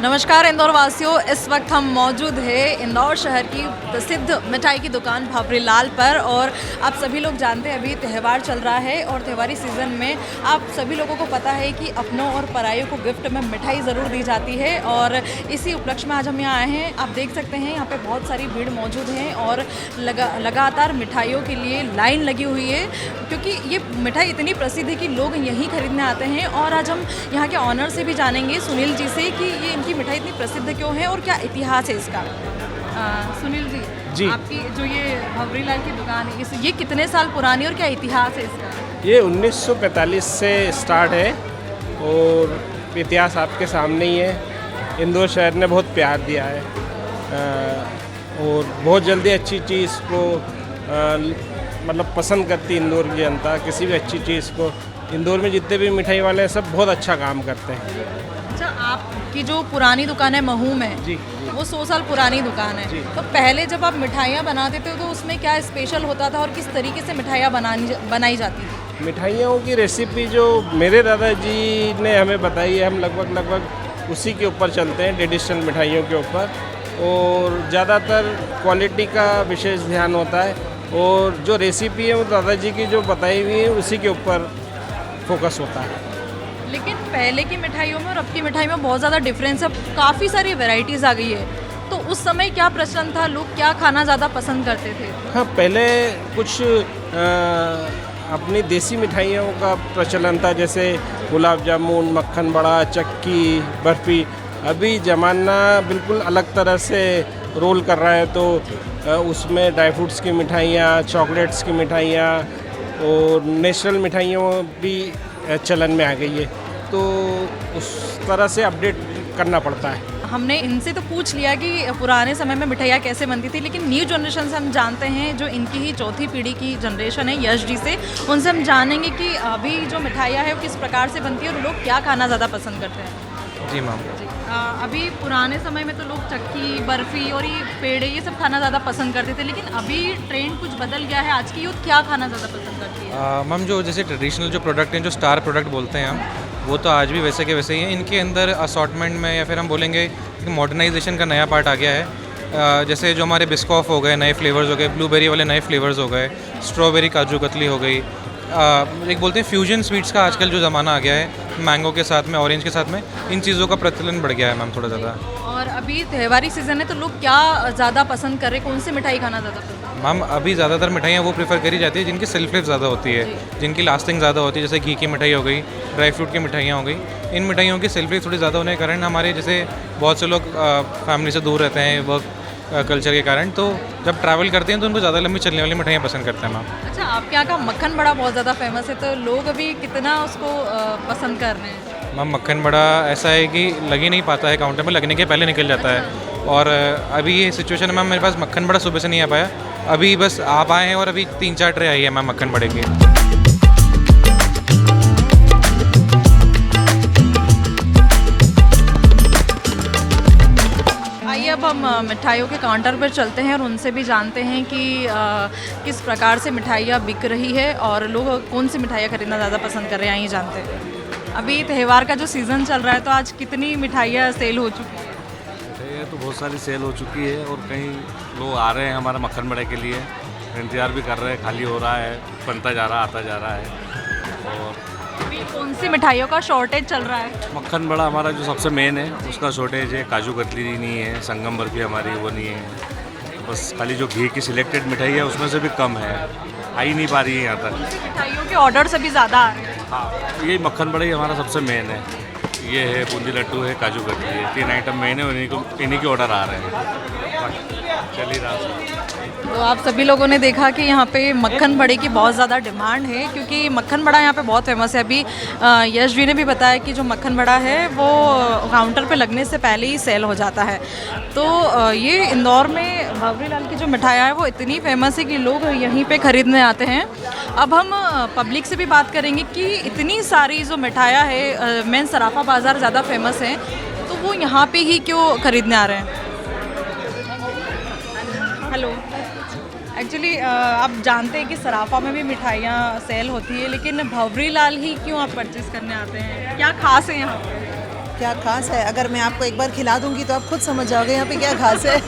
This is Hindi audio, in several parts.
नमस्कार इंदौर वासियों, इस वक्त हम मौजूद हैं इंदौर शहर की प्रसिद्ध मिठाई की दुकान भंवरीलाल पर। और आप सभी लोग जानते हैं अभी त्यौहार चल रहा है और त्योहारी सीज़न में आप सभी लोगों को पता है कि अपनों और परायों को गिफ्ट में मिठाई ज़रूर दी जाती है। और इसी उपलक्ष्य में आज हम यहाँ आए हैं। आप देख सकते हैं यहाँ पे बहुत सारी भीड़ मौजूद है और लगातार मिठाइयों के लिए लाइन लगी हुई है, क्योंकि ये मिठाई इतनी प्रसिद्ध है कि लोग यहीं खरीदने आते हैं। और आज हम यहाँ के ऑनर से भी जानेंगे, सुनील जी से, कि ये इनकी मिठाई इतनी प्रसिद्ध क्यों है और क्या इतिहास है इसका। सुनील जी, आपकी जो ये भंवरीलाल की दुकान है, ये कितने साल पुरानी और क्या इतिहास है इसका? ये 1945 से स्टार्ट है और इतिहास आपके सामने ही है। इंदौर शहर ने बहुत प्यार दिया है और बहुत जल्दी अच्छी चीज़ को मतलब पसंद करती इंदौर की जनता। किसी भी अच्छी चीज़ को, इंदौर में जितने भी मिठाई वाले हैं सब बहुत अच्छा काम करते हैं। अच्छा, आपकी जो पुरानी दुकान है महू में, जी, वो 100 साल पुरानी दुकान है। तो पहले जब आप मिठाइयाँ बनाते थे तो उसमें क्या स्पेशल होता था और किस तरीके से मिठाइयाँ बनाई जाती थी? मिठाइयों की रेसिपी जो मेरे दादाजी ने हमें बताई है, हम लगभग उसी के ऊपर चलते हैं, ट्रेडिशनल मिठाइयों के ऊपर। और ज़्यादातर क्वालिटी का विशेष ध्यान होता है और जो रेसिपी है वो दादाजी की जो बताई हुई है उसी के ऊपर फोकस होता है। लेकिन पहले की मिठाइयों में और अब की मिठाई में बहुत ज़्यादा डिफरेंस है, काफ़ी सारी वैरायटीज़ आ गई है। तो उस समय क्या प्रचलन था, लोग क्या खाना ज़्यादा पसंद करते थे? हाँ, पहले कुछ अपनी देसी मिठाइयों का प्रचलन था, जैसे गुलाब जामुन, मक्खन बड़ा, चक्की, बर्फ़ी। अभी ज़माना बिल्कुल अलग तरह से रोल कर रहा है, तो उसमें ड्राई फ्रूट्स की मिठाइयाँ, चॉकलेट्स की मिठाइयाँ और नेचुरल मिठाइयों भी चलन में आ गई है, तो उस तरह से अपडेट करना पड़ता है। हमने इनसे तो पूछ लिया कि पुराने समय में मिठाइयाँ कैसे बनती थी, लेकिन न्यू जनरेशन से हम जानते हैं, जो इनकी ही चौथी पीढ़ी की जनरेशन है, यश जी से, उनसे हम जानेंगे कि अभी जो मिठाइयाँ है वो किस प्रकार से बनती है और लोग क्या खाना ज़्यादा पसंद करते हैं। जी मैम। अभी पुराने समय में तो लोग चक्की, बर्फ़ी और ये पेड़े, ये सब खाना ज़्यादा पसंद करते थे, लेकिन अभी ट्रेंड कुछ बदल गया है। आज की यूथ क्या खाना ज़्यादा पसंद करती है? मैम, जो जैसे ट्रेडिशनल जो प्रोडक्ट हैं, जो स्टार प्रोडक्ट बोलते हैं हम, वो तो आज भी वैसे के वैसे ही हैं। इनके अंदर असॉर्टमेंट में, या फिर हम बोलेंगे कि मॉडर्नाइजेशन का नया पार्ट आ गया है। जैसे जो हमारे बिस्कॉफ हो गए, नए फ्लेवर्स हो गए, ब्लूबेरी वाले नए फ्लेवर्स हो गए, स्ट्रॉबेरी काजू कतली हो गई। एक बोलते हैं फ्यूजन स्वीट्स का आजकल जो ज़माना आ गया है, मैंगो के साथ में, ऑरेंज के साथ में, इन चीज़ों का प्रचलन बढ़ गया है मैम थोड़ा ज़्यादा। और अभी त्योहारी सीज़न है तो लोग क्या ज़्यादा पसंद कर रहे हैं, कौन सी मिठाई खाना ज़्यादा पसंद? मैम, अभी ज़्यादातर मिठाइयाँ वो प्रेफर करी जाती है जिनकी सेल्फ लाइफ ज़्यादा होती है, जिनकी लास्टिंग ज़्यादा होती है। जैसे घी की मिठाई हो गई, ड्राई फ्रूट की मिठाइयाँ हो गई। इन मिठाइयों की सेल्फ लाइफ थोड़ी ज़्यादा होने के कारण हमारे जैसे बहुत से लोग फैमिली से दूर रहते हैं वर्क कल्चर के कारण, तो जब ट्रैवल करते हैं तो उनको ज़्यादा लंबी चलने वाली मिठाइयाँ पसंद करते हैं मैम। अच्छा, आपके यहाँ का मक्खन बड़ा बहुत ज़्यादा फेमस है, तो लोग अभी कितना उसको पसंद कर रहे हैं? मैम, मक्खन बड़ा ऐसा है कि लग ही नहीं पाता है, काउंटर में लगने के पहले निकल जाता है। और अभी ये सिचुएशन है मैम, मेरे पास मक्खन बड़ा सुबह से नहीं आ पाया। अभी बस आप आए हैं और अभी 3-4 ट्रे आई है मैम मक्खन बड़े की। आइए अब हम मिठाइयों के काउंटर पर चलते हैं और उनसे भी जानते हैं कि किस प्रकार से मिठाइयाँ बिक रही है और लोग कौन सी मिठाइयाँ खरीदना ज़्यादा पसंद कर रहे हैं, आइए जानते हैं। अभी त्यौहार का जो सीज़न चल रहा है, तो आज कितनी मिठाइयाँ सेल हो चुकी है? तो बहुत सारी सेल हो चुकी है और कई लोग आ रहे हैं हमारे मक्खन बड़े के लिए, इंतज़ार भी कर रहे हैं, खाली हो रहा है, बनता जा रहा, आता जा रहा है। और अभी कौन सी मिठाइयों का शॉर्टेज चल रहा है? मक्खन बड़ा हमारा जो सबसे मेन है उसका शॉर्टेज है। काजू कतली नहीं है, संगम बर्फी हमारी वो नहीं है, बस खाली जो घी की सिलेक्टेड मिठाई है उसमें से भी कम है, आ ही नहीं पा रही है यहाँ तक। मिठाइयों के ऑर्डर से भी ज़्यादा आ रहे हैं। हाँ, ये मक्खन बड़ा ही हमारा सबसे मेन है। ये है बूंदी लड्डू है, काजू कतली है, 3 आइटम मेन है, इन्हीं के ऑर्डर आ रहे हैं। चलिए रहा। तो आप सभी लोगों ने देखा कि यहाँ पे मक्खन बड़े की बहुत ज़्यादा डिमांड है, क्योंकि मक्खन बड़ा यहाँ पे बहुत फेमस है। अभी यश जी ने भी बताया कि जो मक्खन बड़ा है वो काउंटर पे लगने से पहले ही सेल हो जाता है। तो ये इंदौर में भंवरीलाल की जो मिठाइयाँ है वो इतनी फेमस है कि लोग यहीं पे ख़रीदने आते हैं। अब हम पब्लिक से भी बात करेंगे कि इतनी सारी जो मिठाइयाँ है, मेन सराफा बाज़ार ज़्यादा फेमस है, तो वो यहाँ पे ही क्यों ख़रीदने आ रहे हैं? हेलो, एक्चुअली आप जानते हैं कि सराफा में भी मिठाइयाँ सेल होती है, लेकिन भंवरीलाल ही क्यों आप परचेज़ करने आते हैं? क्या खास है यहाँ पे? क्या खास है? अगर मैं आपको एक बार खिला दूंगी तो आप खुद समझ जाओगे यहाँ पे क्या खास है।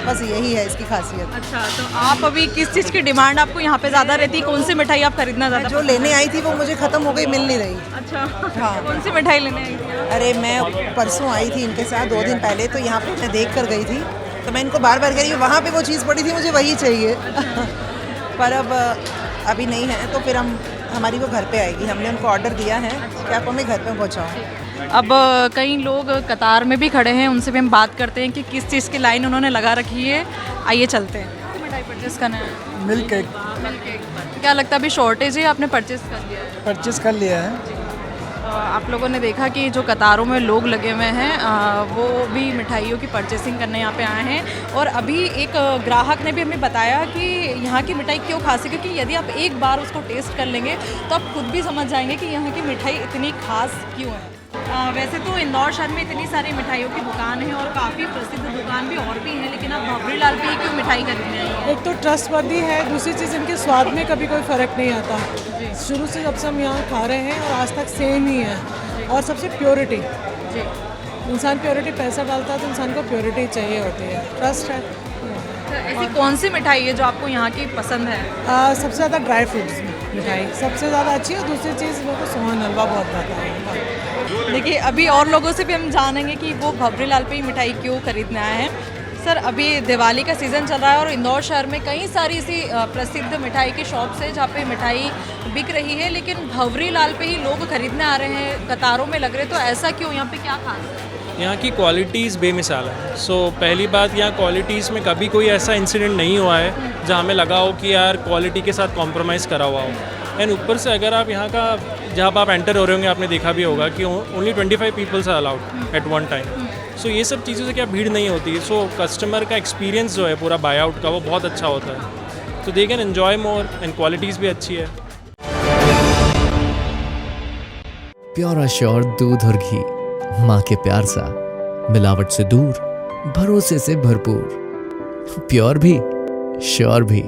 बस यही है इसकी खासियत। अच्छा, तो आप अभी किस चीज़ की डिमांड आपको यहाँ पे ज़्यादा रहती है? कौन सी मिठाई आप खरीदना मैं ज़्यादा जो लेने आई थी वो मुझे ख़त्म हो गई, मिल नहीं रही। अच्छा, हाँ। कौन सी मिठाई लेने आई थी आप? अरे मैं परसों आई थी इनके साथ 2 दिन पहले, तो यहाँ पे मैं देख कर गई थी, तो मैं इनको बार बार कह रही हूँ वहाँ पे वो चीज़ पड़ी थी, मुझे वही चाहिए। पर अब अभी नहीं है, तो फिर हमारी वो घर पे आएगी। हमने उनको ऑर्डर दिया है कि आप हमें घर पे पहुँचाओ। अब कई लोग कतार में भी खड़े हैं, उनसे भी हम बात करते हैं कि किस चीज़ की लाइन उन्होंने लगा रखी है। आइए चलते हैं। मिठाई परचेस करना है? Milk cake milk cake. क्या लगता है अभी शॉर्टेज है, आपने परचेस कर लिया है? परचेस कर लिया है। आप लोगों ने देखा कि जो कतारों में लोग लगे हुए हैं वो भी मिठाइयों की परचेसिंग करने यहाँ पे आए हैं। और अभी एक ग्राहक ने भी हमें बताया कि यहाँ की मिठाई क्यों खास है, क्योंकि यदि आप एक बार उसको टेस्ट कर लेंगे तो आप खुद भी समझ जाएंगे कि यहाँ की मिठाई इतनी खास क्यों है। वैसे तो इंदौर शहर में इतनी सारी मिठाइयों की दुकान है और काफ़ी प्रसिद्ध दुकान भी और भी हैं, लेकिन आप भवरी लाल पे ही क्यों मिठाई खरीदने आई हैं? एक तो ट्रस्टवर्दी है, दूसरी चीज़ इनके स्वाद में कभी कोई फ़र्क नहीं आता। शुरू से जब से हम यहाँ खा रहे हैं और आज तक सेम ही है। और सबसे प्योरिटी, जी, इंसान प्योरिटी पैसा डालता है तो इंसान को प्योरिटी चाहिए होती है, ट्रस्ट है। तो ऐसी कौन सी मिठाई है जो आपको यहाँ की पसंद है? सबसे ज़्यादा ड्राई फ्रूट्स मिठाई सबसे ज़्यादा अच्छी है। दूसरी चीज़ मेरे को सोहन हलवा बहुत आता है। देखिए, अभी और लोगों से भी हम जानेंगे कि वो भवरी लाल पे ही मिठाई क्यों खरीदने आए हैं। सर, अभी दिवाली का सीज़न चल रहा है और इंदौर शहर में कई सारी ऐसी प्रसिद्ध मिठाई की शॉप्स है जहाँ पे मिठाई बिक रही है, लेकिन भवरी लाल पे ही लोग खरीदने आ रहे हैं, कतारों में लग रहे हैं। तो ऐसा क्यों? यहाँ पे क्या खास है? यहाँ की क्वालिटीज़ बेमिसाल है। सो पहली बात, यहाँ क्वालिटीज़ में कभी कोई ऐसा इंसिडेंट नहीं हुआ है जहाँ हमें लगा हो कि यार क्वालिटी के साथ कॉम्प्रोमाइज़ करा हुआ हो। एंड ऊपर से अगर आप यहाँ का, जब आप एंटर हो रहे होंगे, आपने देखा भी होगा कि only 25 peoples are allowed at one time. So ये सब चीज़ों से क्या भीड़ नहीं होती है। सो कस्टमर का एक्सपीरियंस जो है पूरा बाय आउट का, वो बहुत अच्छा होता है। तो they can enjoy more and qualities भी अच्छी है। प्योर एश्योर दूध और घी, माँ के प्यार सा, मिलावट से दूर, भरोसे से भरपूर, प्योर भी श्योर भी।